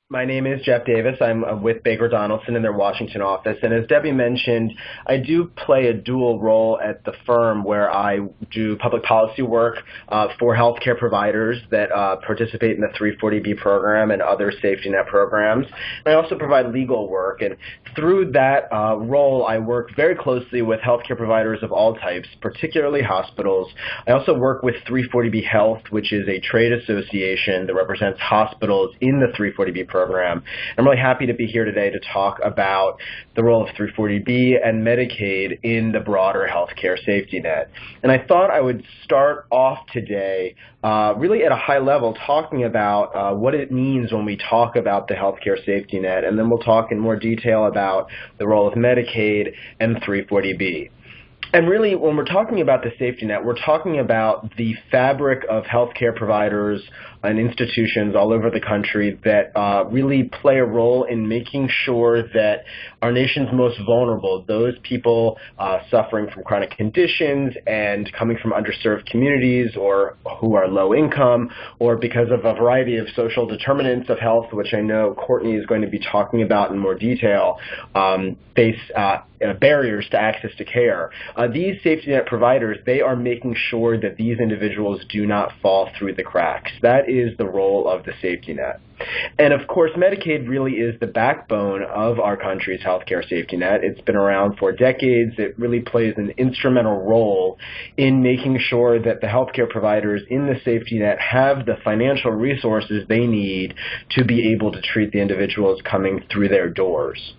My name is Jeff Davis. I'm with Baker Donelson in their Washington office. And as Debbie mentioned, I do play a dual role at the firm where I do public policy work for healthcare providers that participate in the 340B program and other safety net programs. And I also provide legal work. And through that role, I work very closely with healthcare providers of all types, particularly hospitals. I also work with 340B Health, which is a trade association that represents hospitals in the 340B program. I'm really happy to be here today to talk about the role of 340B and Medicaid in the broader healthcare safety net. And I thought I would start off today really at a high level talking about what it means when we talk about the healthcare safety net, and then we'll talk in more detail about the role of Medicaid and 340B. And really, when we're talking about the safety net, we're talking about the fabric of healthcare providers and institutions all over the country that really play a role in making sure that our nation's most vulnerable, those people suffering from chronic conditions and coming from underserved communities or who are low income or because of a variety of social determinants of health, which I know Courtney is going to be talking about in more detail, face barriers to access to care. These safety net providers, they are making sure that these individuals do not fall through the cracks. That is the role of the safety net. And of course, Medicaid really is the backbone of our country's healthcare safety net. It's been around for decades. It really plays an instrumental role in making sure that the healthcare providers in the safety net have the financial resources they need to be able to treat the individuals coming through their doors.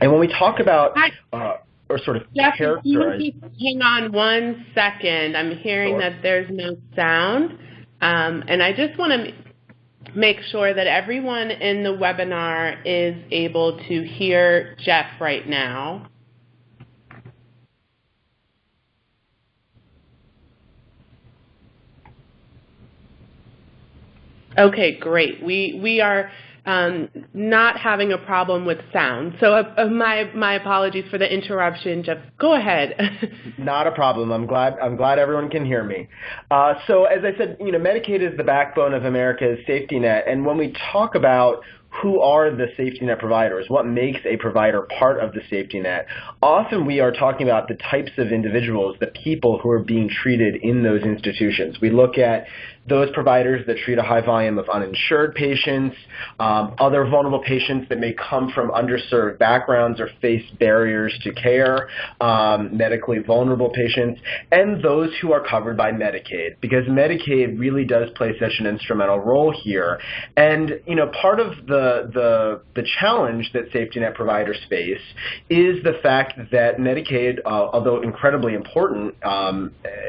And when we talk about or sort of Jeff, characterize... hang on 1 second. I'm hearing Sure. that there's no sound. And I just want to make sure that everyone in the webinar is able to hear Jeff right now. Okay, great. We are not having a problem with sound. So my apologies for the interruption. Jeff, go ahead. Not a problem. I'm glad everyone can hear me. So as I said, Medicaid is the backbone of America's safety net, and when we talk about who are the safety net providers, what makes a provider part of the safety net, often we are talking about the types of individuals, the people who are being treated in those institutions. We look at those providers that treat a high volume of uninsured patients, other vulnerable patients that may come from underserved backgrounds or face barriers to care, medically vulnerable patients, and those who are covered by Medicaid, because Medicaid really does play such an instrumental role here. And part of the challenge that safety net providers face is the fact that Medicaid, although incredibly important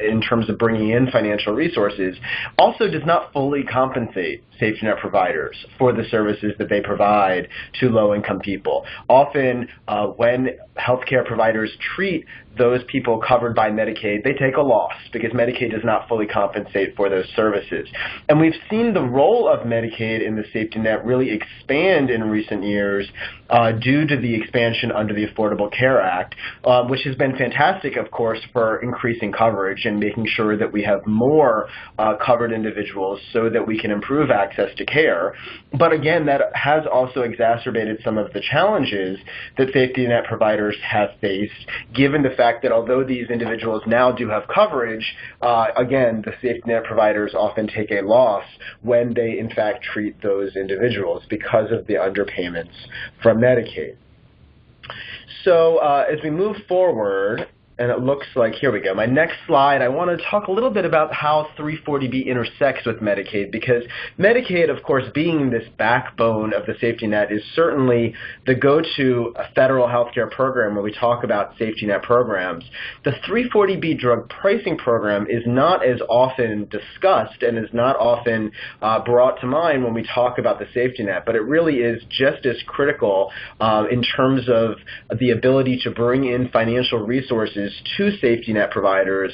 in terms of bringing in financial resources, also does not fully compensate safety net providers for the services that they provide to low-income people. Often, when healthcare providers treat those people covered by Medicaid, they take a loss because Medicaid does not fully compensate for those services. And we've seen the role of Medicaid in the safety net really expand in recent years due to the expansion under the Affordable Care Act, which has been fantastic, of course, for increasing coverage and making sure that we have more covered individuals so that we can improve access to care. But again, that has also exacerbated some of the challenges that safety net providers have faced, given the fact that although these individuals now do have coverage, again, the safety net providers often take a loss when they in fact treat those individuals because of the underpayments from Medicaid. So as we move forward, and it looks like, here we go, my next slide, I want to talk a little bit about how 340B intersects with Medicaid, because Medicaid, of course, being this backbone of the safety net, is certainly the go-to federal healthcare program where we talk about safety net programs. The 340B drug pricing program is not as often discussed and is not often brought to mind when we talk about the safety net, but it really is just as critical in terms of the ability to bring in financial resources resources to safety net providers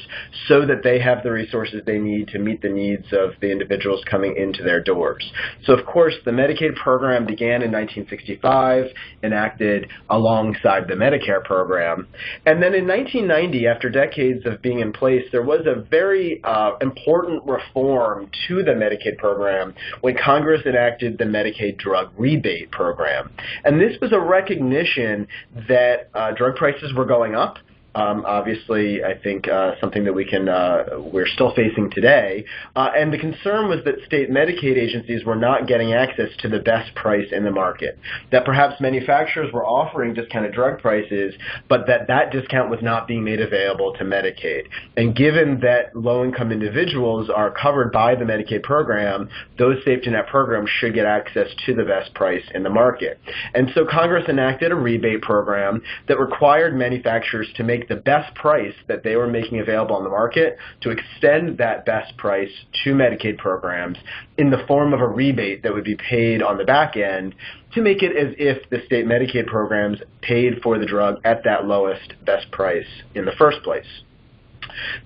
so that they have the resources they need to meet the needs of the individuals coming into their doors. So, of course, the Medicaid program began in 1965, enacted alongside the Medicare program. And then in 1990, after decades of being in place, there was a very important reform to the Medicaid program when Congress enacted the Medicaid drug rebate program. And this was a recognition that drug prices were going up. Obviously, I think something that we're still facing today. And the concern was that state Medicaid agencies were not getting access to the best price in the market, that perhaps manufacturers were offering discounted drug prices, but that discount was not being made available to Medicaid. And given that low-income individuals are covered by the Medicaid program, those safety net programs should get access to the best price in the market. And so Congress enacted a rebate program that required manufacturers to make the best price that they were making available on the market, to extend that best price to Medicaid programs in the form of a rebate that would be paid on the back end, to make it as if the state Medicaid programs paid for the drug at that lowest best price in the first place.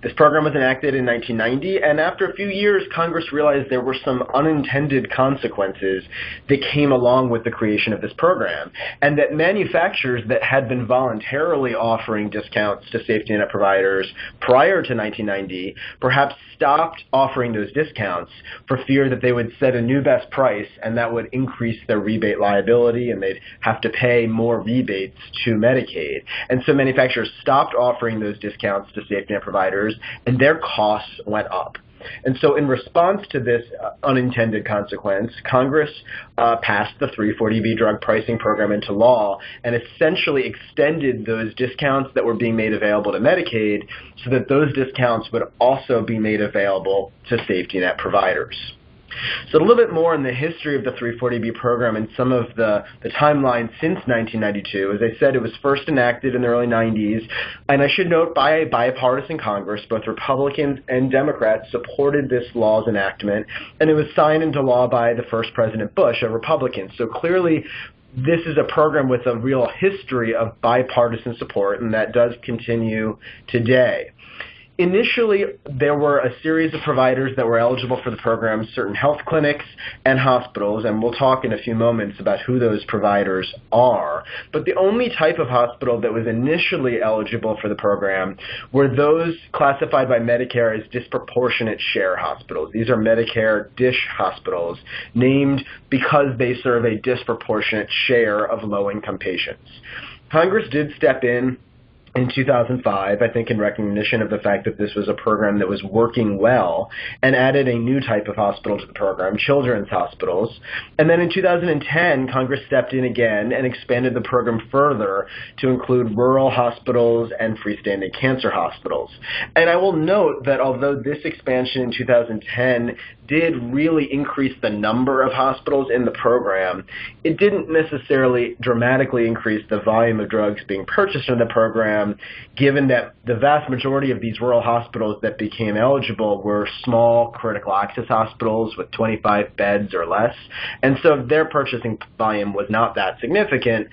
This program was enacted in 1990, and after a few years, Congress realized there were some unintended consequences that came along with the creation of this program, and that manufacturers that had been voluntarily offering discounts to safety net providers prior to 1990 perhaps stopped offering those discounts for fear that they would set a new best price, and that would increase their rebate liability, and they'd have to pay more rebates to Medicaid. And so manufacturers stopped offering those discounts to safety net providers, and their costs went up. And so in response to this unintended consequence, Congress passed the 340B drug pricing program into law and essentially extended those discounts that were being made available to Medicaid so that those discounts would also be made available to safety net providers. So a little bit more in the history of the 340B program and some of the timeline since 1992. As I said, it was first enacted in the early 90s, and I should note by a bipartisan Congress, both Republicans and Democrats supported this law's enactment, and it was signed into law by the first President Bush, a Republican. So clearly, this is a program with a real history of bipartisan support, and that does continue today. Initially, there were a series of providers that were eligible for the program, certain health clinics and hospitals, and we'll talk in a few moments about who those providers are. But the only type of hospital that was initially eligible for the program were those classified by Medicare as disproportionate share hospitals. These are Medicare DSH hospitals, named because they serve a disproportionate share of low-income patients. Congress did step in 2005, I think in recognition of the fact that this was a program that was working well, and added a new type of hospital to the program, children's hospitals. And then in 2010, Congress stepped in again and expanded the program further to include rural hospitals and freestanding cancer hospitals. And I will note that although this expansion in 2010 did really increase the number of hospitals in the program, it didn't necessarily dramatically increase the volume of drugs being purchased in the program, given that the vast majority of these rural hospitals that became eligible were small critical access hospitals with 25 beds or less, and so their purchasing volume was not that significant.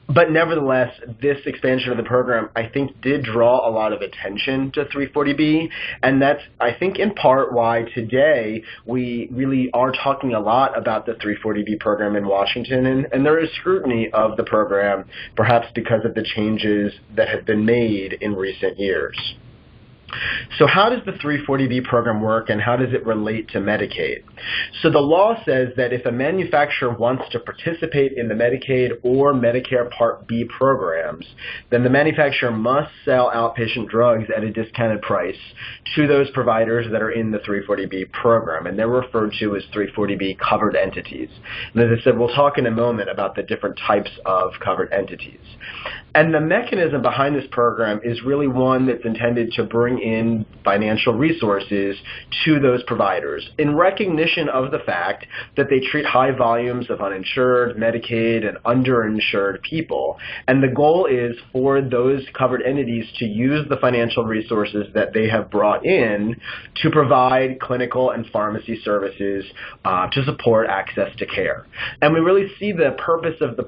But nevertheless, this expansion of the program, I think, did draw a lot of attention to 340B, and that's, I think, in part why today we really are talking a lot about the 340B program in Washington, and there is scrutiny of the program, perhaps because of the changes that have been made in recent years. So how does the 340B program work, and how does it relate to Medicaid? So the law says that if a manufacturer wants to participate in the Medicaid or Medicare Part B programs, then the manufacturer must sell outpatient drugs at a discounted price to those providers that are in the 340B program, and they're referred to as 340B covered entities. And as I said, we'll talk in a moment about the different types of covered entities. And the mechanism behind this program is really one that's intended to bring in financial resources to those providers in recognition of the fact that they treat high volumes of uninsured, Medicaid, and underinsured people. And the goal is for those covered entities to use the financial resources that they have brought in to provide clinical and pharmacy services to support access to care. And we really see the purpose of the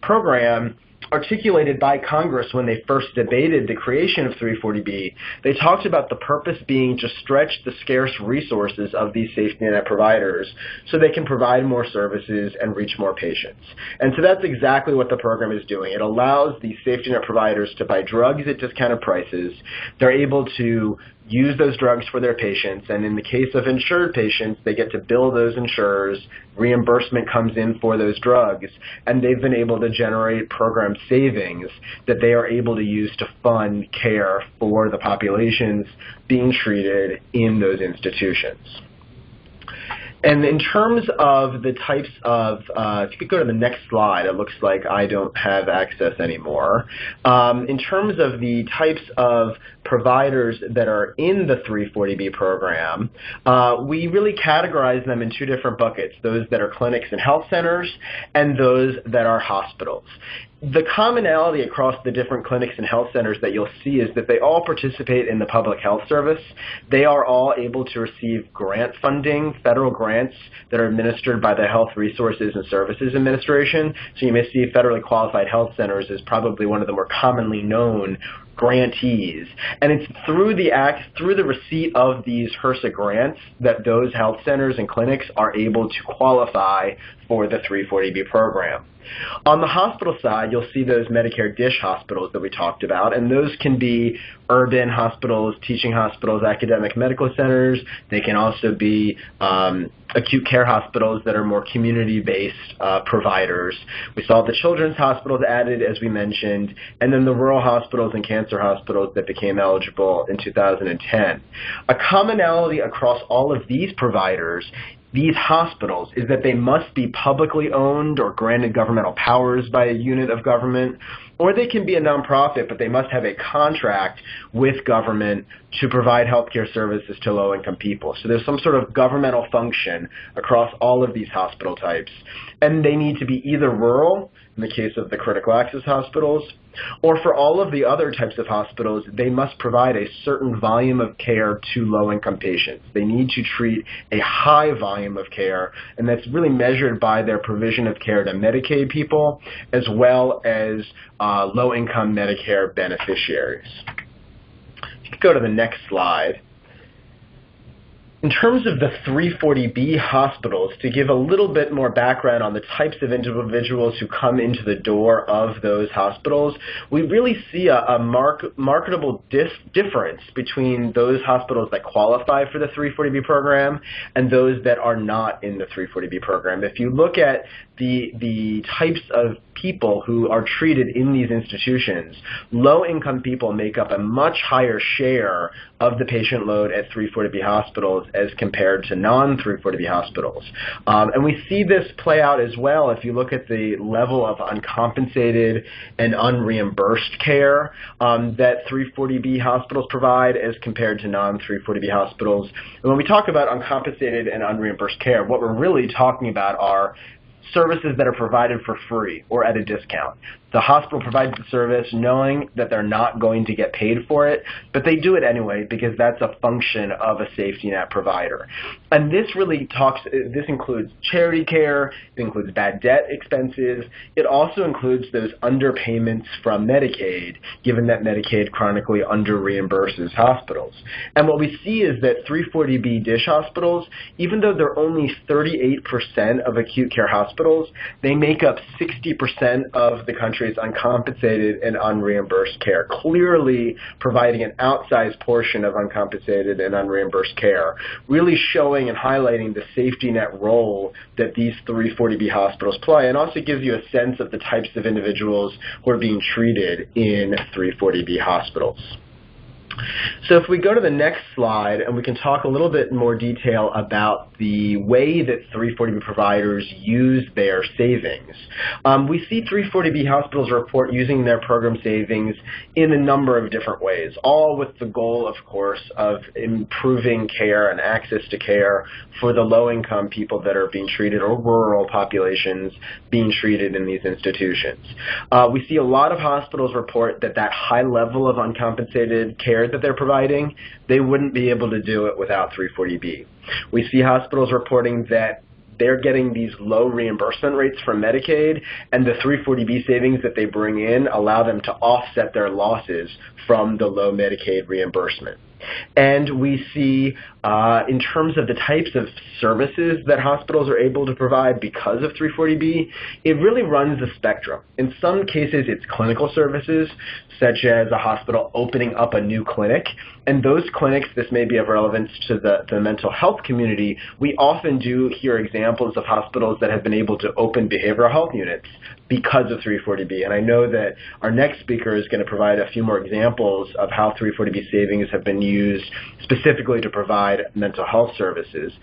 program articulated by Congress when they first debated the creation of 340B, they talked about the purpose being to stretch the scarce resources of these safety net providers so they can provide more services and reach more patients. And so that's exactly what the program is doing. It allows these safety net providers to buy drugs at discounted prices. They're able to use those drugs for their patients, and in the case of insured patients, they get to bill those insurers, reimbursement comes in for those drugs, and they've been able to generate program savings that they are able to use to fund care for the populations being treated in those institutions. And in terms of the types of, if you could go to the next slide, it looks like I don't have access anymore. In terms of the types of providers that are in the 340B program, we really categorize them in two different buckets, those that are clinics and health centers and those that are hospitals. The commonality across the different clinics and health centers that you'll see is that they all participate in the public health service. They are all able to receive grant funding, federal grants that are administered by the Health Resources and Services Administration. So you may see federally qualified health centers as probably one of the more commonly known grantees. And it's through the receipt of these HRSA grants that those health centers and clinics are able to qualify for the 340B program. On the hospital side, you'll see those Medicare DSH hospitals that we talked about, and those can be urban hospitals, teaching hospitals, academic medical centers. They can also be acute care hospitals that are more community-based providers. We saw the children's hospitals added, as we mentioned, and then the rural hospitals and cancer hospitals that became eligible in 2010. A commonality across all of these providers, these hospitals, is that they must be publicly owned or granted governmental powers by a unit of government, or they can be a nonprofit, but they must have a contract with government to provide healthcare services to low-income people. So there's some sort of governmental function across all of these hospital types. And they need to be either rural, in the case of the critical access hospitals, or for all of the other types of hospitals, they must provide a certain volume of care to low-income patients. They need to treat a high volume of care, and that's really measured by their provision of care to Medicaid people as well as low-income Medicare beneficiaries. If you could go to the next slide. In terms of the 340B hospitals, to give a little bit more background on the types of individuals who come into the door of those hospitals, we really see a marketable difference between those hospitals that qualify for the 340B program and those that are not in the 340B program. If you look at the types of people who are treated in these institutions, low-income people make up a much higher share of the patient load at 340B hospitals as compared to non-340B hospitals. And we see this play out as well if you look at the level of uncompensated and unreimbursed care that 340B hospitals provide as compared to non-340B hospitals. And when we talk about uncompensated and unreimbursed care, what we're really talking about are services that are provided for free or at a discount. The hospital provides the service knowing that they're not going to get paid for it, but they do it anyway because that's a function of a safety net provider. And this really this includes charity care, it includes bad debt expenses, it also includes those underpayments from Medicaid, given that Medicaid chronically under-reimburses hospitals. And what we see is that 340B DSH hospitals, even though they're only 38% of acute care hospitals, they make up 60% of the country's uncompensated and unreimbursed care, clearly providing an outsized portion of uncompensated and unreimbursed care, really showing and highlighting the safety net role that these 340B hospitals play, and also gives you a sense of the types of individuals who are being treated in 340B hospitals. So if we go to the next slide and we can talk a little bit more detail about the way that 340B providers use their savings. We see 340B hospitals report using their program savings in a number of different ways, all with the goal, of course, of improving care and access to care for the low-income people that are being treated, or rural populations being treated in these institutions. We see a lot of hospitals report that high level of uncompensated care that they're providing, they wouldn't be able to do it without 340B. We see hospitals reporting that they're getting these low reimbursement rates from Medicaid, and the 340B savings that they bring in allow them to offset their losses from the low Medicaid reimbursement. And we see, in terms of the types of services that hospitals are able to provide because of 340B, it really runs the spectrum. In some cases, it's clinical services, such as a hospital opening up a new clinic. And those clinics, this may be of relevance to the mental health community, we often do hear examples of hospitals that have been able to open behavioral health units because of 340B. And I know that our next speaker is going to provide a few more examples of how 340B savings have been used specifically to provide mental health services.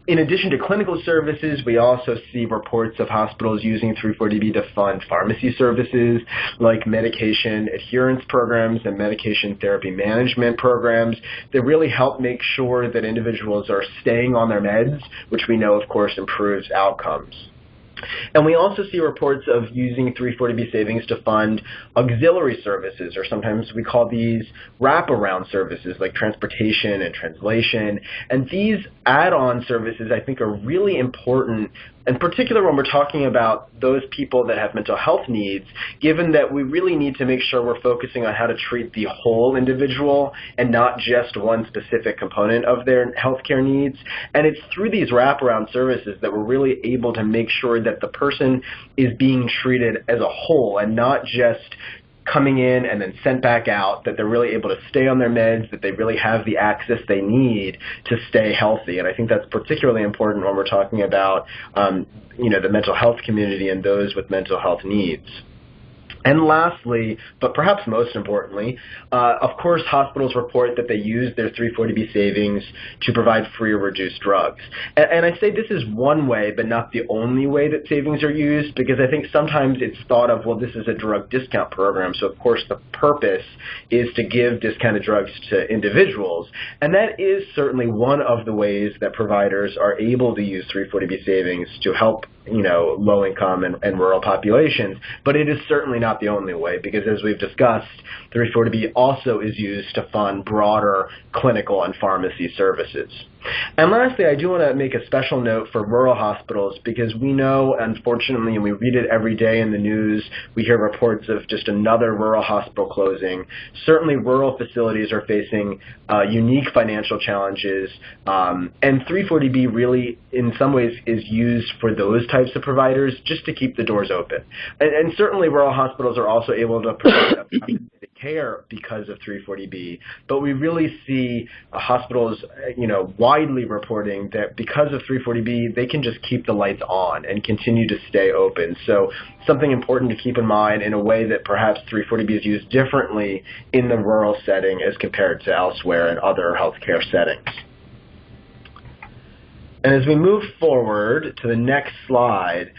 In addition to clinical services, we also see reports of hospitals using 340B to fund pharmacy services like medication adherence programs and medication therapy management programs that really help make sure that individuals are staying on their meds, which we know, of course, improves outcomes. And we also see reports of using 340B savings to fund auxiliary services, or sometimes we call these wraparound services like transportation and translation. And these add-on services, I think, are really important, in particular when we're talking about those people that have mental health needs, given that we really need to make sure we're focusing on how to treat the whole individual and not just one specific component of their healthcare needs. And it's through these wraparound services that we're really able to make sure that the person is being treated as a whole and not just coming in and then sent back out, that they're really able to stay on their meds, that they really have the access they need to stay healthy. And I think that's particularly important when we're talking about the mental health community and those with mental health needs. And lastly, but perhaps most importantly, of course, hospitals report that they use their 340B savings to provide free or reduced drugs. And I say this is one way, but not the only way that savings are used, because I think sometimes it's thought of, well, this is a drug discount program, so of course the purpose is to give discounted drugs to individuals. And that is certainly one of the ways that providers are able to use 340B savings to help low-income and rural populations, but it is certainly not the only way, because as we've discussed, 340B also is used to fund broader clinical and pharmacy services. And lastly, I do want to make a special note for rural hospitals, because we know, unfortunately, and we read it every day in the news, we hear reports of just another rural hospital closing. Certainly, rural facilities are facing unique financial challenges, and 340B really, in some ways, is used for those types of providers just to keep the doors open. And certainly, rural hospitals are also able to provide care because of 340B, but we really see hospitals, widely reporting that because of 340B, they can just keep the lights on and continue to stay open. So something important to keep in mind in a way that perhaps 340B is used differently in the rural setting as compared to elsewhere in other healthcare settings. And as we move forward to the next slide,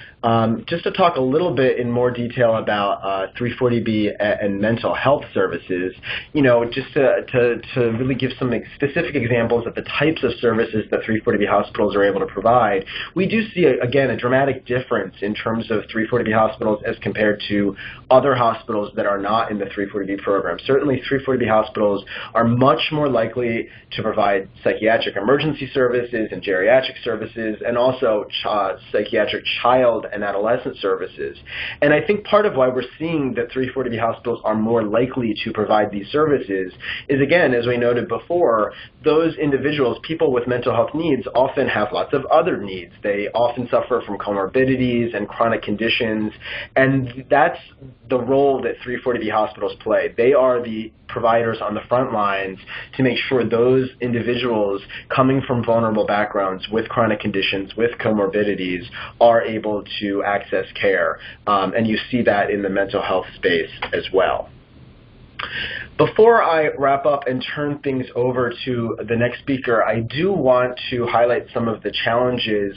just to talk a little bit in more detail about 340B and mental health services, just to really give some specific examples of the types of services that 340B hospitals are able to provide, we do see, again, a dramatic difference in terms of 340B hospitals as compared to other hospitals that are not in the 340B program. Certainly, 340B hospitals are much more likely to provide psychiatric emergency services and geriatric services, and also psychiatric child and adolescent services. And I think part of why we're seeing that 340B hospitals are more likely to provide these services is, again, as we noted before, those individuals, people with mental health needs, often have lots of other needs. They often suffer from comorbidities and chronic conditions, and that's the role that 340B hospitals play. They are the providers on the front lines to make sure those individuals coming from vulnerable backgrounds with chronic conditions, with comorbidities, are able to access care. And you see that in the mental health space as well. Before I wrap up and turn things over to the next speaker, I do want to highlight some of the challenges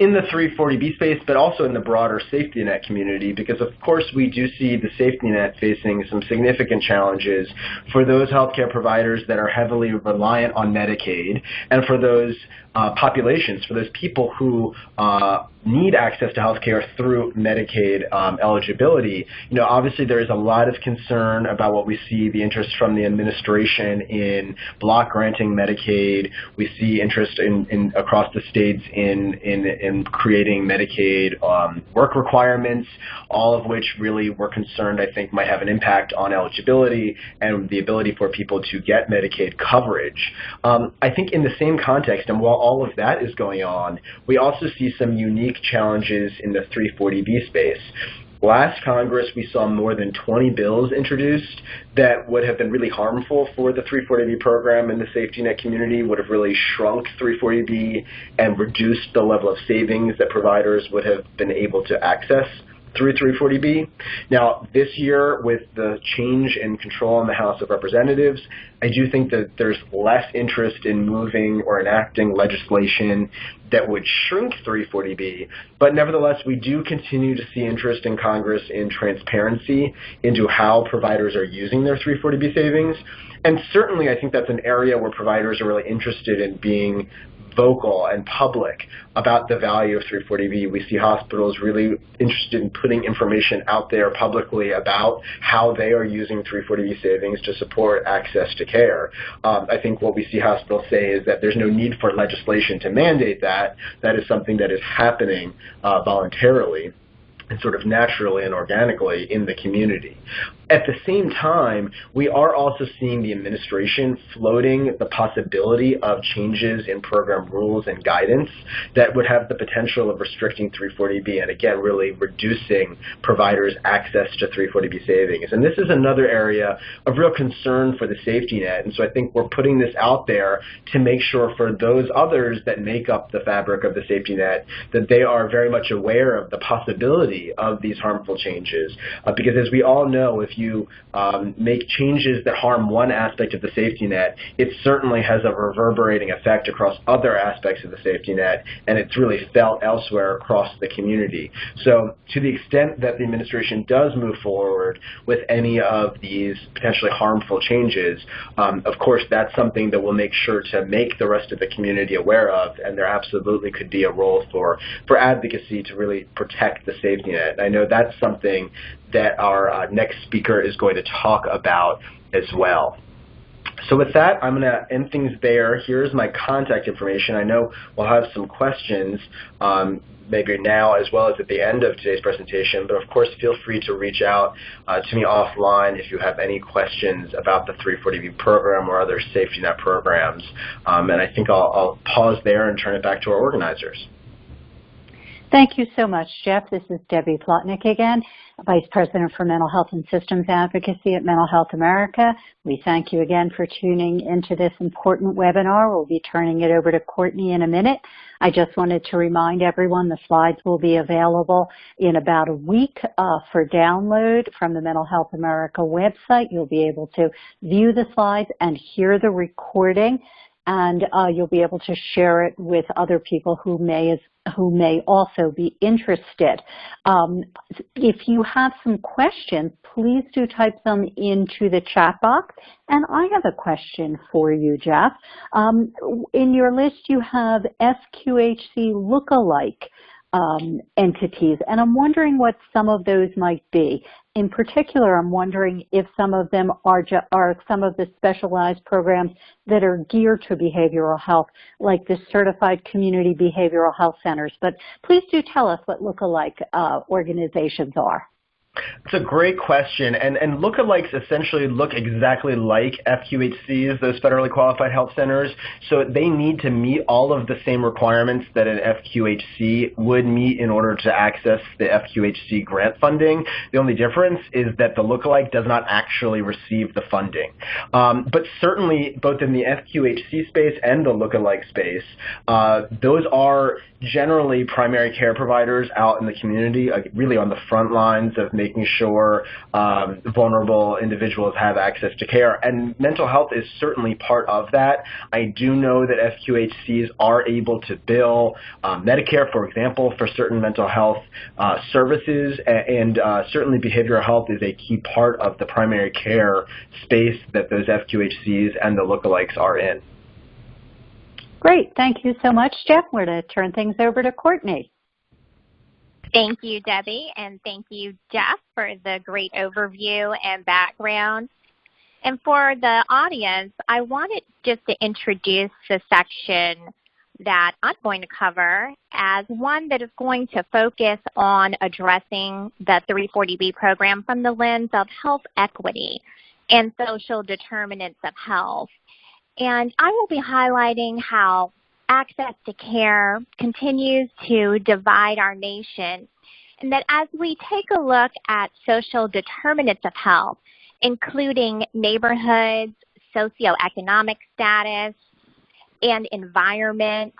in the 340B space, but also in the broader safety net community, because of course we do see the safety net facing some significant challenges for those healthcare providers that are heavily reliant on Medicaid, and for those populations, for those people who need access to health care through Medicaid eligibility, obviously there is a lot of concern about what we see, the interest from the administration in block granting Medicaid. We see interest in across the states in creating Medicaid work requirements, all of which really we're concerned, I think, might have an impact on eligibility and the ability for people to get Medicaid coverage. I think in the same context, and while all of that is going on, we also see some unique challenges in the 340B space. Last Congress, we saw more than 20 bills introduced that would have been really harmful for the 340B program and the safety net community, would have really shrunk 340B and reduced the level of savings that providers would have been able to access through 340B. Now, this year, with the change in control in the House of Representatives, I do think that there's less interest in moving or enacting legislation that would shrink 340B, but nevertheless, we do continue to see interest in Congress in transparency into how providers are using their 340B savings. And certainly, I think that's an area where providers are really interested in being vocal and public about the value of 340B. We see hospitals really interested in putting information out there publicly about how they are using 340B savings to support access to care. I think what we see hospitals say is that there's no need for legislation to mandate that. That is something that is happening voluntarily and sort of naturally and organically in the community. At the same time, we are also seeing the administration floating the possibility of changes in program rules and guidance that would have the potential of restricting 340B and, again, really reducing providers' access to 340B savings. And this is another area of real concern for the safety net. And so I think we're putting this out there to make sure for those others that make up the fabric of the safety net that they are very much aware of the possibility of these harmful changes. Because as we all know, if you make changes that harm one aspect of the safety net, it certainly has a reverberating effect across other aspects of the safety net, and it's really felt elsewhere across the community. So to the extent that the administration does move forward with any of these potentially harmful changes, of course, that's something that we'll make sure to make the rest of the community aware of, and there absolutely could be a role for advocacy to really protect the safety net. And I know that's something that our next speaker is going to talk about as well. So with that, I'm going to end things there. Here's my contact information. I know we'll have some questions maybe now as well as at the end of today's presentation, but of course feel free to reach out to me offline if you have any questions about the 340B program or other safety net programs. And I think I'll pause there and turn it back to our organizers. Thank you so much, Jeff. This is Debbie Plotnick again, Vice President for Mental Health and Systems Advocacy at Mental Health America. We thank you again for tuning into this important webinar. We'll be turning it over to Courtney in a minute. I just wanted to remind everyone the slides will be available in about a week for download from the Mental Health America website. You'll be able to view the slides and hear the recording, and you'll be able to share it with other people who may also be interested. If you have some questions, please do type them into the chat box. And I have a question for you, Jeff. In your list, you have SQHC lookalike entities, and I'm wondering what some of those might be. In particular, I'm wondering if some of them are some of the specialized programs that are geared to behavioral health, like the Certified Community Behavioral Health Centers. But please do tell us what lookalike organizations are. It's a great question, and lookalikes essentially look exactly like FQHCs, those federally qualified health centers, so they need to meet all of the same requirements that an FQHC would meet in order to access the FQHC grant funding. The only difference is that the lookalike does not actually receive the funding. But certainly, both in the FQHC space and the lookalike space, those are generally primary care providers out in the community, really on the front lines of making sure vulnerable individuals have access to care. And mental health is certainly part of that. I do know that FQHCs are able to bill Medicare, for example, for certain mental health services, and certainly behavioral health is a key part of the primary care space that those FQHCs and the lookalikes are in. Great. Thank you so much, Jeff. We're going to turn things over to Courtney. Thank you, Debbie, and thank you, Jeff, for the great overview and background. And for the audience, I wanted just to introduce the section that I'm going to cover as one that is going to focus on addressing the 340B program from the lens of health equity and social determinants of health. And I will be highlighting how access to care continues to divide our nation, and that as we take a look at social determinants of health, including neighborhoods, socioeconomic status, and environment,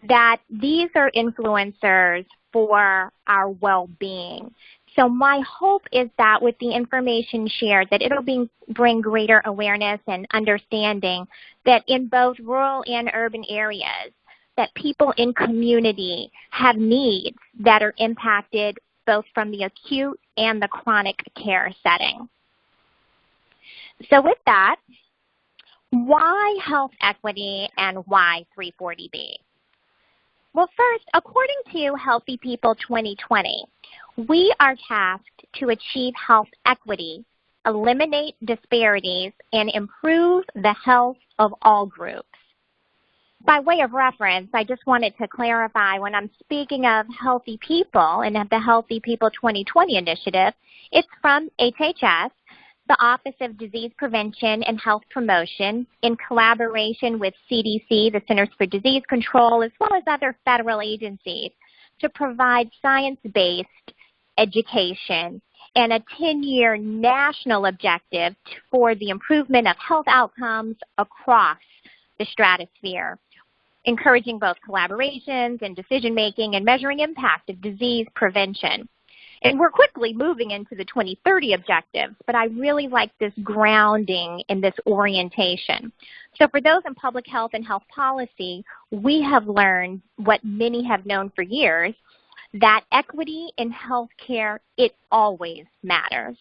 that these are influencers for our well-being. So my hope is that with the information shared, that it'll bring greater awareness and understanding that in both rural and urban areas, that people in community have needs that are impacted both from the acute and the chronic care setting. So with that, why health equity and why 340B? Well, first, according to Healthy People 2020, we are tasked to achieve health equity, eliminate disparities, and improve the health of all groups. By way of reference, I just wanted to clarify when I'm speaking of Healthy People and of the Healthy People 2020 initiative, it's from HHS, the Office of Disease Prevention and Health Promotion, in collaboration with CDC, the Centers for Disease Control, as well as other federal agencies, to provide science-based education and a 10-year national objective for the improvement of health outcomes across the stratosphere, encouraging both collaborations and decision-making and measuring impact of disease prevention. And we're quickly moving into the 2030 objectives, but I really like this grounding in this orientation. So for those in public health and health policy, we have learned what many have known for years, that equity in healthcare, it always matters.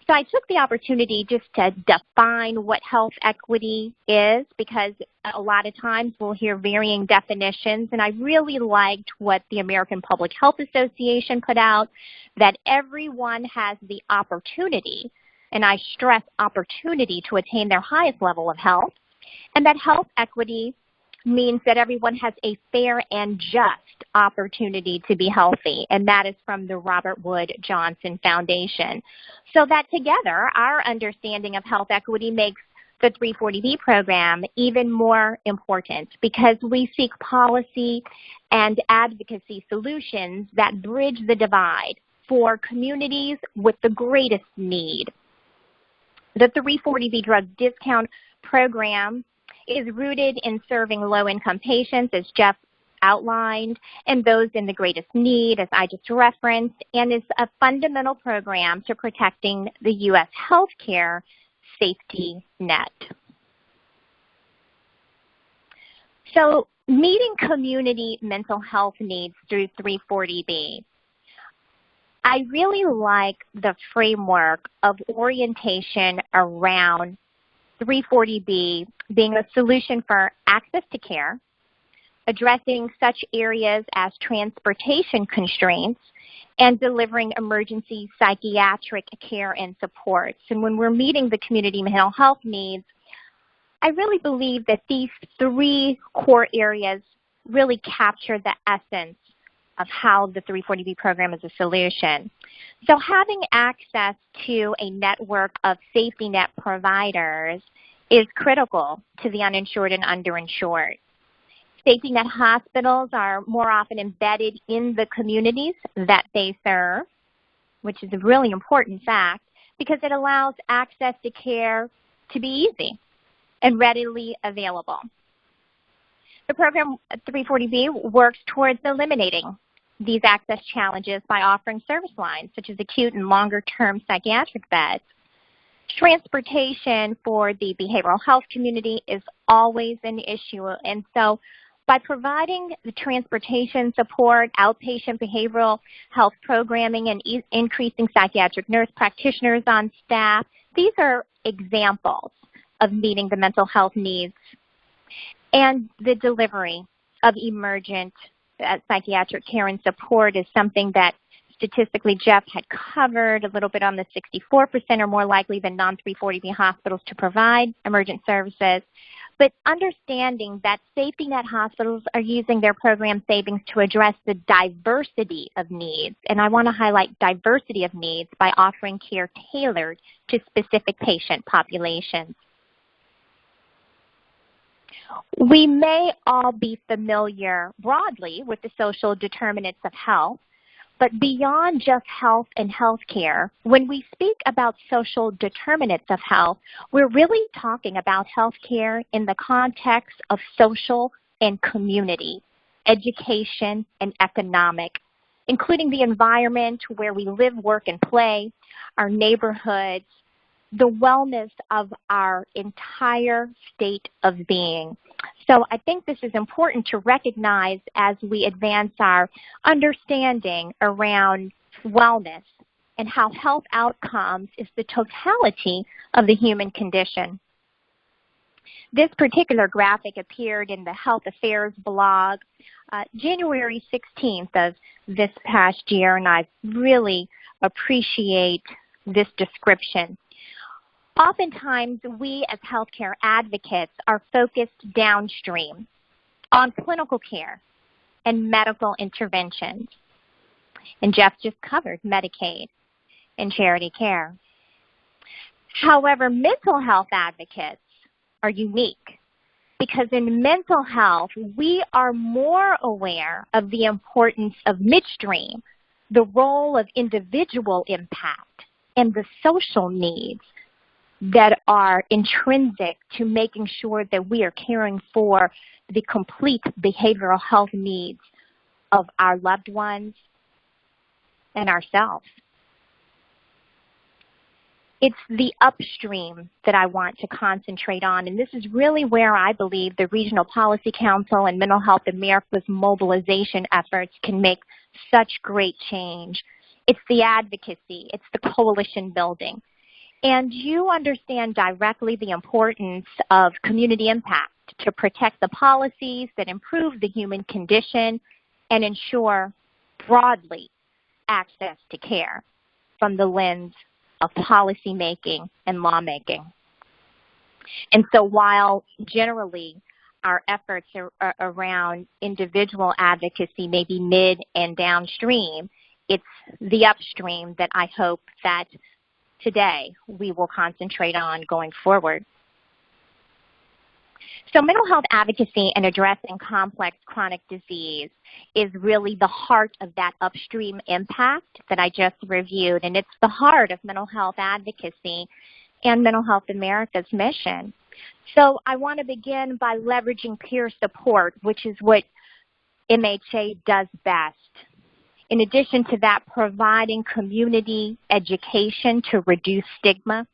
So I took the opportunity just to define what health equity is, because a lot of times we'll hear varying definitions, and I really liked what the American Public Health Association put out, that everyone has the opportunity, and I stress opportunity, to attain their highest level of health, and that health equity means that everyone has a fair and just opportunity to be healthy, and that is from the Robert Wood Johnson Foundation. So that together, our understanding of health equity makes the 340B program even more important, because we seek policy and advocacy solutions that bridge the divide for communities with the greatest need. The 340B drug discount program is rooted in serving low-income patients, as Jeff outlined, and those in the greatest need, as I just referenced, and is a fundamental program to protecting the U.S. healthcare safety net. So meeting community mental health needs through 340B. I really like the framework of orientation around 340B being a solution for access to care, addressing such areas as transportation constraints, and delivering emergency psychiatric care and supports. And when we're meeting the community mental health needs, I really believe that these three core areas really capture the essence of how the 340B program is a solution. So having access to a network of safety net providers is critical to the uninsured and underinsured. Safety net hospitals are more often embedded in the communities that they serve, which is a really important fact, because it allows access to care to be easy and readily available. The program 340B works towards eliminating these access challenges by offering service lines such as acute and longer-term psychiatric beds. Transportation for the behavioral health community is always an issue, and so by providing the transportation support, outpatient behavioral health programming, and increasing psychiatric nurse practitioners on staff, these are examples of meeting the mental health needs and the delivery of emergent psychiatric care and support is something that statistically Jeff had covered a little bit on the 64% are more likely than non-340B hospitals to provide emergent services. But understanding that safety net hospitals are using their program savings to address the diversity of needs. And I want to highlight diversity of needs by offering care tailored to specific patient populations. We may all be familiar broadly with the social determinants of health, but beyond just health and healthcare, when we speak about social determinants of health, we're really talking about healthcare in the context of social and community, education and economic, including the environment where we live, work, and play, our neighborhoods, the wellness of our entire state of being. So I think this is important to recognize as we advance our understanding around wellness and how health outcomes is the totality of the human condition. This particular graphic appeared in the Health Affairs blog January 16th of this past year, and I really appreciate this description. Oftentimes, we as healthcare advocates are focused downstream on clinical care and medical interventions. And Jeff just covered Medicaid and charity care. However, mental health advocates are unique because in mental health, we are more aware of the importance of midstream, the role of individual impact, and the social needs that are intrinsic to making sure that we are caring for the complete behavioral health needs of our loved ones and ourselves. It's the upstream that I want to concentrate on, and this is really where I believe the Regional Policy Council and Mental Health America's mobilization efforts can make such great change. It's the advocacy, it's the coalition building. And you understand directly the importance of community impact to protect the policies that improve the human condition and ensure broadly access to care from the lens of policymaking and lawmaking. And so while generally our efforts around individual advocacy may be mid and downstream, it's the upstream that I hope that today we will concentrate on going forward. So mental health advocacy and addressing complex chronic disease is really the heart of that upstream impact that I just reviewed, and it's the heart of mental health advocacy and Mental Health America's mission. So I want to begin by leveraging peer support, which is what MHA does best. In addition to that, providing community education to reduce stigma,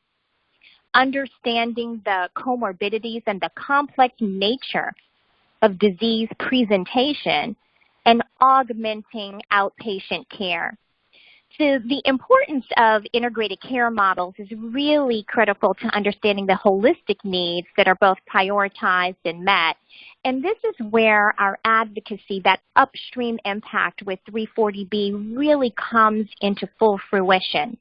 understanding the comorbidities and the complex nature of disease presentation, and augmenting outpatient care. So the importance of integrated care models is really critical to understanding the holistic needs that are both prioritized and met. And this is where our advocacy, that upstream impact with 340B really comes into full fruition,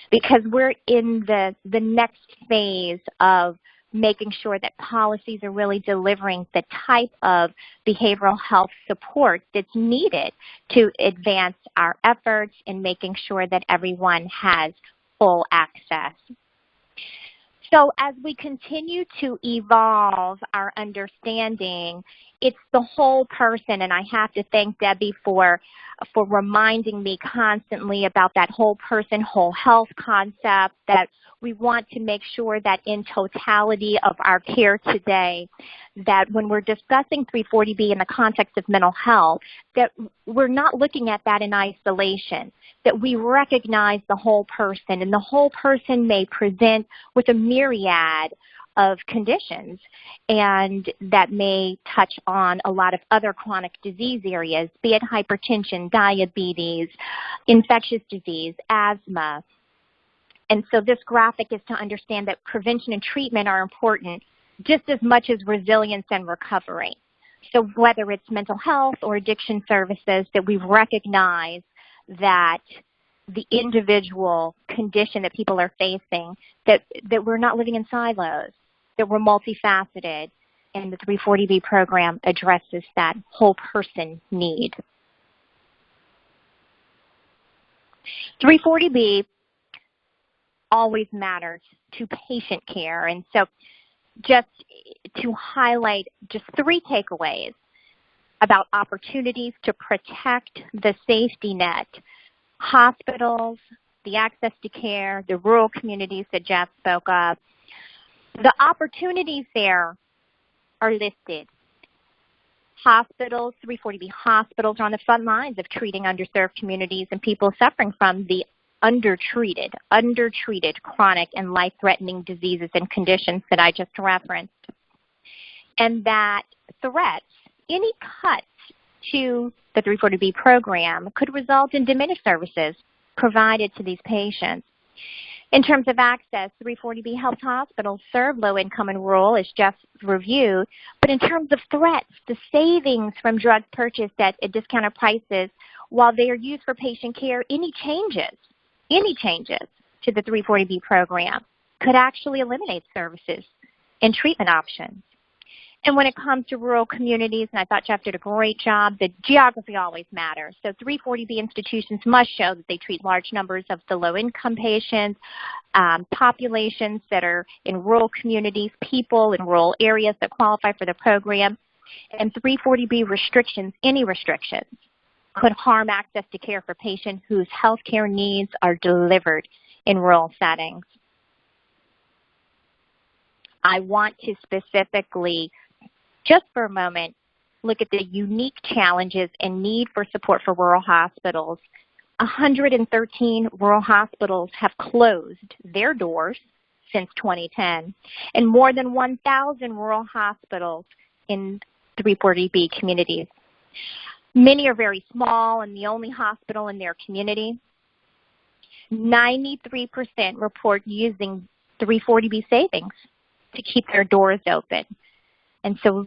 because we're in the next phase of making sure that policies are really delivering the type of behavioral health support that's needed to advance our efforts in making sure that everyone has full access. So as we continue to evolve our understanding, it's the whole person, and I have to thank Debbie for reminding me constantly about that whole person, whole health concept, that we want to make sure that in totality of our care today, that when we're discussing 340B in the context of mental health, that we're not looking at that in isolation, that we recognize the whole person, and the whole person may present with a myriad of conditions, and that may touch on a lot of other chronic disease areas, be it hypertension, diabetes, infectious disease, asthma. And so this graphic is to understand that prevention and treatment are important just as much as resilience and recovery. So whether it's mental health or addiction services, that we recognize that the individual condition that people are facing, that we're not living in silos, that we're multifaceted, and the 340B program addresses that whole person need. 340B always matters to patient care, and so just to highlight just 3 takeaways about opportunities to protect the safety net: hospitals, the access to care, the rural communities that Jeff spoke of. The opportunities there are listed. Hospitals, 340B hospitals are on the front lines of treating underserved communities and people suffering from the undertreated chronic and life-threatening diseases and conditions that I just referenced. And that threats, any cuts to the 340B program could result in diminished services provided to these patients. In terms of access, 340B helps hospitals serve low-income and rural, as Jeff reviewed. But in terms of threats, the savings from drugs purchased at discounted prices, while they are used for patient care, any changes to the 340B program could actually eliminate services and treatment options. And when it comes to rural communities, and I thought Jeff did a great job, the geography always matters. So 340B institutions must show that they treat large numbers of the low-income patients, populations that are in rural communities, people in rural areas that qualify for the program. And 340B restrictions, any restrictions, could harm access to care for patients whose health care needs are delivered in rural settings. I want to specifically, just for a moment, look at the unique challenges and need for support for rural hospitals. 113 rural hospitals have closed their doors since 2010, and more than 1,000 rural hospitals in 340B communities. Many are very small and the only hospital in their community. 93% report using 340B savings to keep their doors open. And so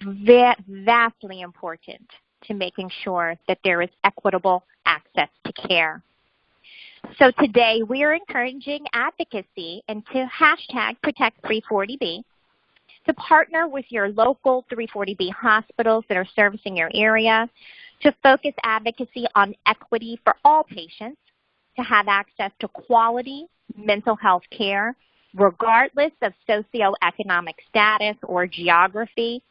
vastly important to making sure that there is equitable access to care. So today we are encouraging advocacy and to hashtag Protect 340B, to partner with your local 340B hospitals that are servicing your area, to focus advocacy on equity for all patients, to have access to quality mental health care, regardless of socioeconomic status or geography,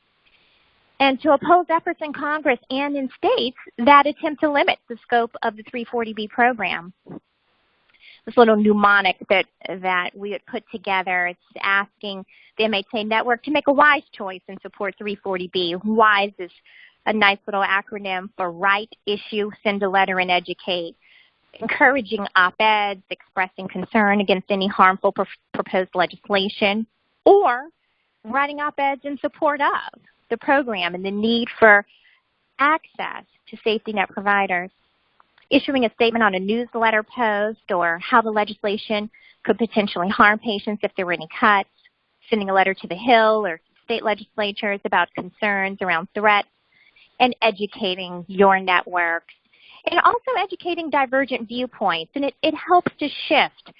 and to oppose efforts in Congress and in states that attempt to limit the scope of the 340B program. This little mnemonic that we had put together, it's asking the MHA network to make a wise choice and support 340B. WISE is a nice little acronym for Write, Issue, Send a Letter, and Educate. Encouraging op-eds, expressing concern against any harmful proposed legislation, or writing op-eds in support of the program and the need for access to safety net providers. Issuing a statement on a newsletter post or how the legislation could potentially harm patients if there were any cuts. Sending a letter to the Hill or state legislatures about concerns around threats, and educating your networks. And also educating divergent viewpoints, and it helps to shift.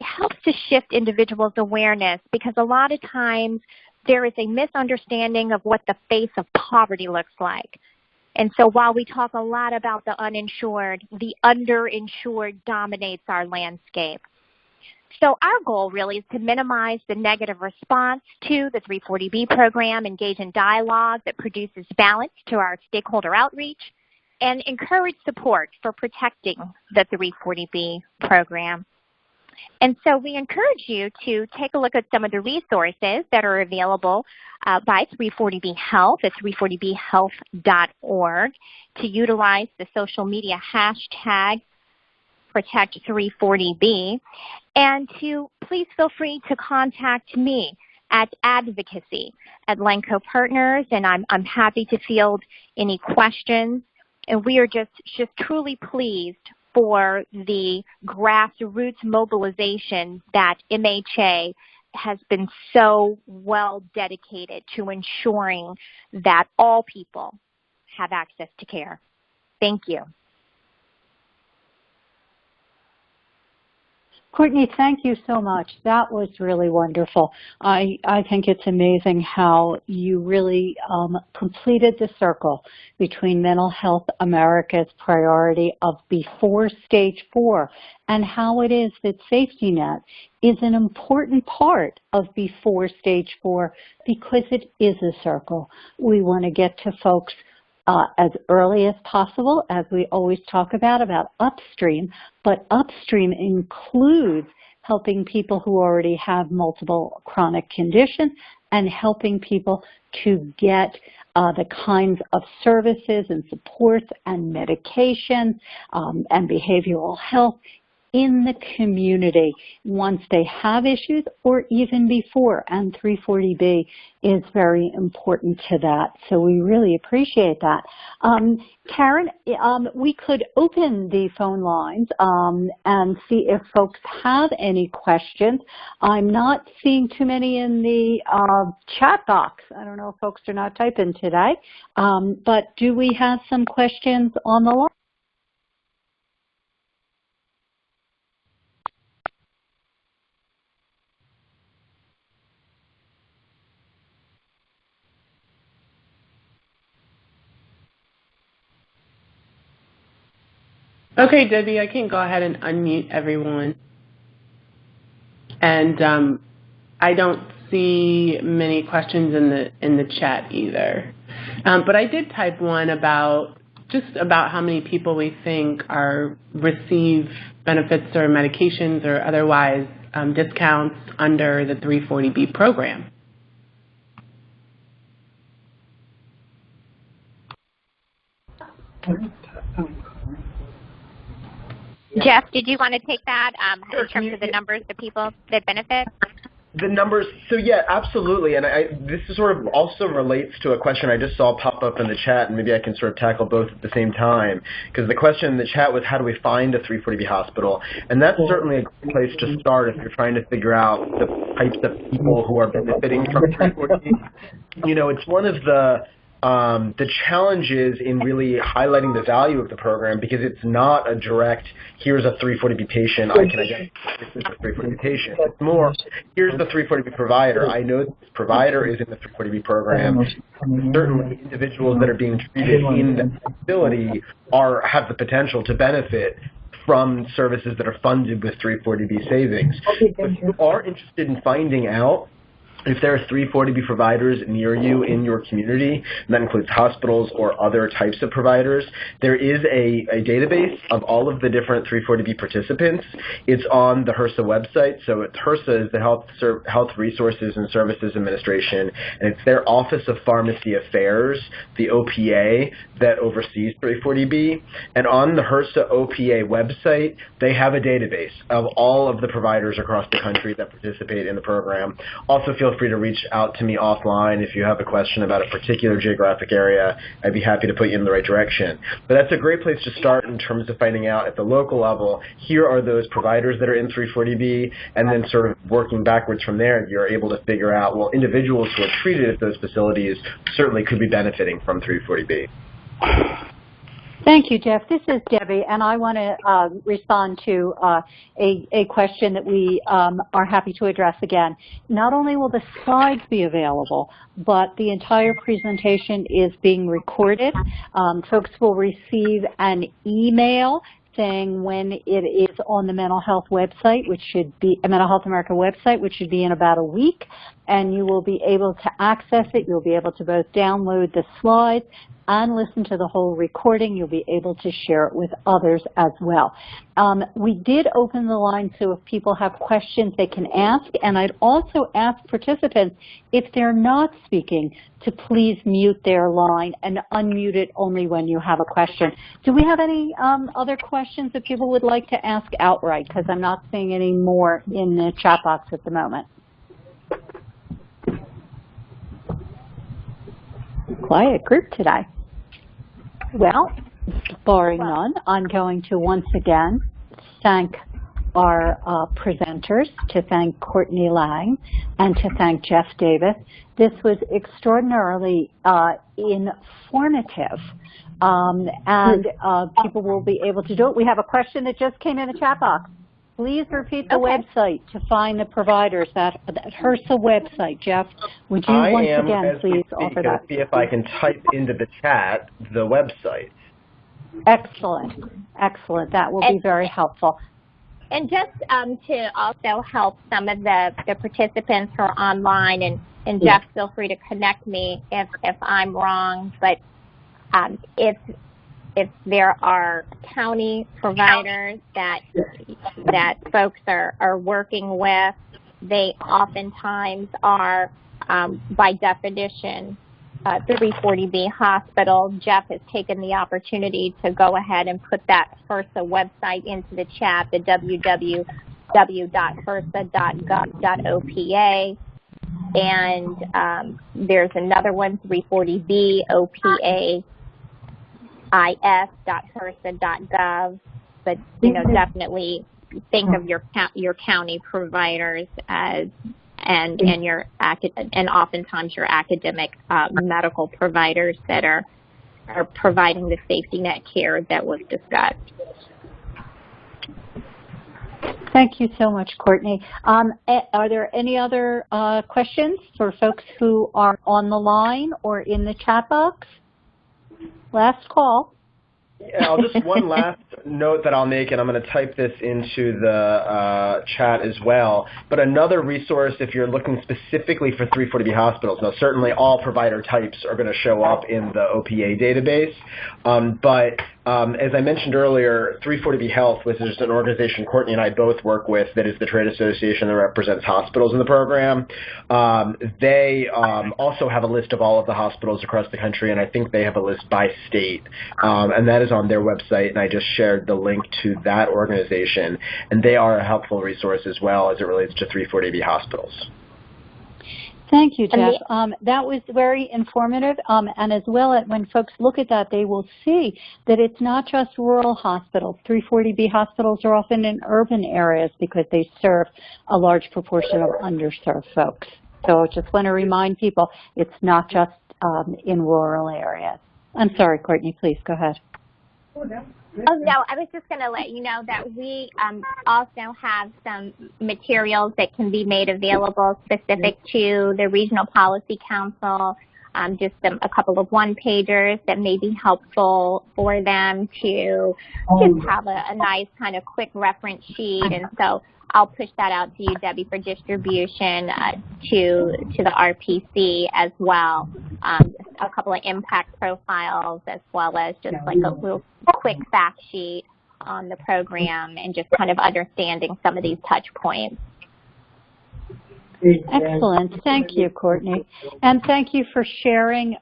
It helps to shift individuals' awareness, because a lot of times there is a misunderstanding of what the face of poverty looks like. And so while we talk a lot about the uninsured, the underinsured dominates our landscape. So our goal really is to minimize the negative response to the 340B program, engage in dialogue that produces balance to our stakeholder outreach, and encourage support for protecting the 340B program. And so we encourage you to take a look at some of the resources that are available by 340B Health at 340bhealth.org, to utilize the social media hashtag Protect340B, and to please feel free to contact me at Advocacy at Langco Partners, and I'm happy to field any questions. And we are just truly pleased for the grassroots mobilization that MHA has been so well dedicated to ensuring that all people have access to care. Thank you. Courtney, thank you so much. That was really wonderful. I think it's amazing how you really completed the circle between Mental Health America's priority of before stage 4 and how it is that safety net is an important part of before stage 4 because it is a circle. We want to get to folks as early as possible, as we always talk about upstream, but upstream includes helping people who already have multiple chronic conditions and helping people to get the kinds of services and supports and medication and behavioral health in the community once they have issues or even before, and 340B is very important to that. So we really appreciate that. Karen, we could open the phone lines and see if folks have any questions. I'm not seeing too many in the chat box. I don't know if folks are not typing today, but do we have some questions on the line? Okay, Debbie, I can go ahead and unmute everyone. And I don't see many questions in the chat either. But I did type one about how many people we think receive benefits or medications or otherwise discounts under the 340B program. Jeff, did you want to take that Sure, in terms of the numbers of people that benefit? The numbers, so yeah, absolutely. And this sort of also relates to a question I just saw pop up in the chat, and maybe I can sort of tackle both at the same time. Because the question in the chat was, how do we find a 340B hospital? And that's certainly a great place to start if you're trying to figure out the types of people who are benefiting from 340B. You know, it's one of the challenges in really highlighting the value of the program because it's not a direct, here's a 340B patient, I can identify this is a 340B patient. It's more, here's the 340B provider. I know this provider is in the 340B program. Certainly individuals that are being treated in the facility have the potential to benefit from services that are funded with 340B savings. If you are interested in finding out if there are 340B providers near you in your community, and that includes hospitals or other types of providers, there is a database of all of the different 340B participants. It's on the HRSA website. So HRSA is the Health Resources and Services Administration, and it's their Office of Pharmacy Affairs, the OPA, that oversees 340B. And on the HRSA OPA website, they have a database of all of the providers across the country that participate in the program. Also, feel free to reach out to me offline if you have a question about a particular geographic area. I'd be happy to put you in the right direction. But that's a great place to start in terms of finding out at the local level, here are those providers that are in 340B, and then sort of working backwards from there, you're able to figure out, well, individuals who are treated at those facilities certainly could be benefiting from 340B. Thank you, Jeff. This is Debbie, and I want to respond to a question that we are happy to address again. Not only will the slides be available, but the entire presentation is being recorded. Folks will receive an email saying when it is on the Mental Health website, which should be a Mental Health America website, which should be in about a week, and you will be able to access it. You'll be able to both download the slides and listen to the whole recording. You'll be able to share it with others as well. We did open the line, so if people have questions they can ask, and I'd also ask participants, if they're not speaking, to please mute their line and unmute it only when you have a question. Do we have any other questions that people would like to ask outright? Because I'm not seeing any more in the chat box at the moment. Quiet group today. Well, barring none, I'm going to once again thank our presenters, to thank Courtney Lang, and to thank Jeff Davis. This was extraordinarily informative, and people will be able to do it. We have a question that just came in the chat box. Please repeat the website to find the providers, that HRSA website. Jeff, would you once again please offer that? See if I can type into the chat the website. Excellent. Excellent. That will be very helpful. And just to also help some of the participants who are online, and Jeff, feel free to connect me if I'm wrong, but if there are county providers that folks are working with, they oftentimes are, by definition, 340B hospital. Jeff has taken the opportunity to go ahead and put that HRSA website into the chat, the www.hrsa.gov.opa. And there's another one, 340B, OPA. is.hrsa.gov, but definitely think of your county providers as and oftentimes your academic medical providers that are providing the safety net care that was discussed. Thank you so much, Courtney. Are there any other questions for folks who are on the line or in the chat box? Last call. Yeah, just one last note that I'll make, and I'm going to type this into the chat as well, but another resource if you're looking specifically for 340B hospitals. Now, certainly all provider types are going to show up in the OPA database, but as I mentioned earlier, 340B Health, which is an organization Courtney and I both work with that is the trade association that represents hospitals in the program, they also have a list of all of the hospitals across the country, and I think they have a list by state, and that is on their website, and I just shared the link to that organization, and they are a helpful resource as well as it relates to 340B hospitals. Thank you, Jeff. That was very informative, and as well, when folks look at that, they will see that it's not just rural hospitals. 340B hospitals are often in urban areas because they serve a large proportion of underserved folks. So I just want to remind people it's not just in rural areas. I'm sorry, Courtney, please go ahead. Oh, no, I was just going to let you know that we also have some materials that can be made available specific to the Regional Policy Council, just a couple of one-pagers that may be helpful for them to just have a nice kind of quick reference sheet. And so I'll push that out to you, Debbie, for distribution to the RPC as well. A couple of impact profiles as well as just like a little quick fact sheet on the program and just kind of understanding some of these touch points. Excellent. Thank you, Courtney. And thank you for sharing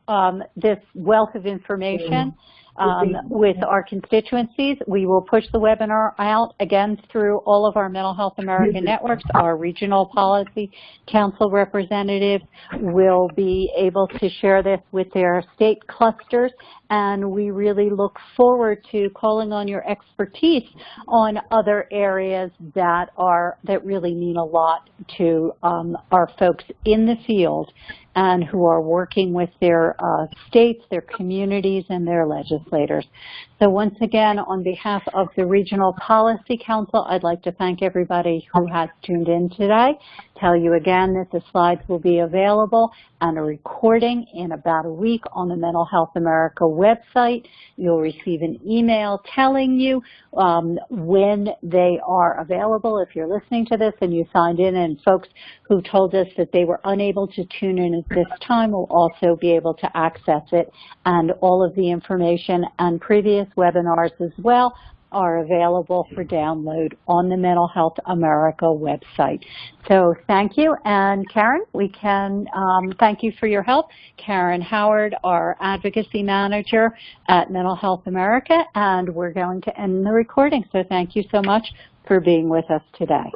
this wealth of information with our constituencies. We will push the webinar out again through all of our Mental Health America networks. Our Regional Policy Council representatives will be able to share this with their state clusters, and we really look forward to calling on your expertise on other areas that really mean a lot to our folks in the field and who are working with their states, their communities, and their legislators. So once again, on behalf of the Regional Policy Council, I'd like to thank everybody who has tuned in today. Tell you again that the slides will be available and a recording in about a week on the Mental Health America website. You'll receive an email telling you when they are available if you're listening to this and you signed in, and folks who told us that they were unable to tune in at this time will also be able to access it, and all of the information and previous webinars as well are available for download on the Mental Health America website. So thank you. And Karen, we can thank you for your help. Karen Howard, our Advocacy Manager at Mental Health America, and we're going to end the recording. So thank you so much for being with us today.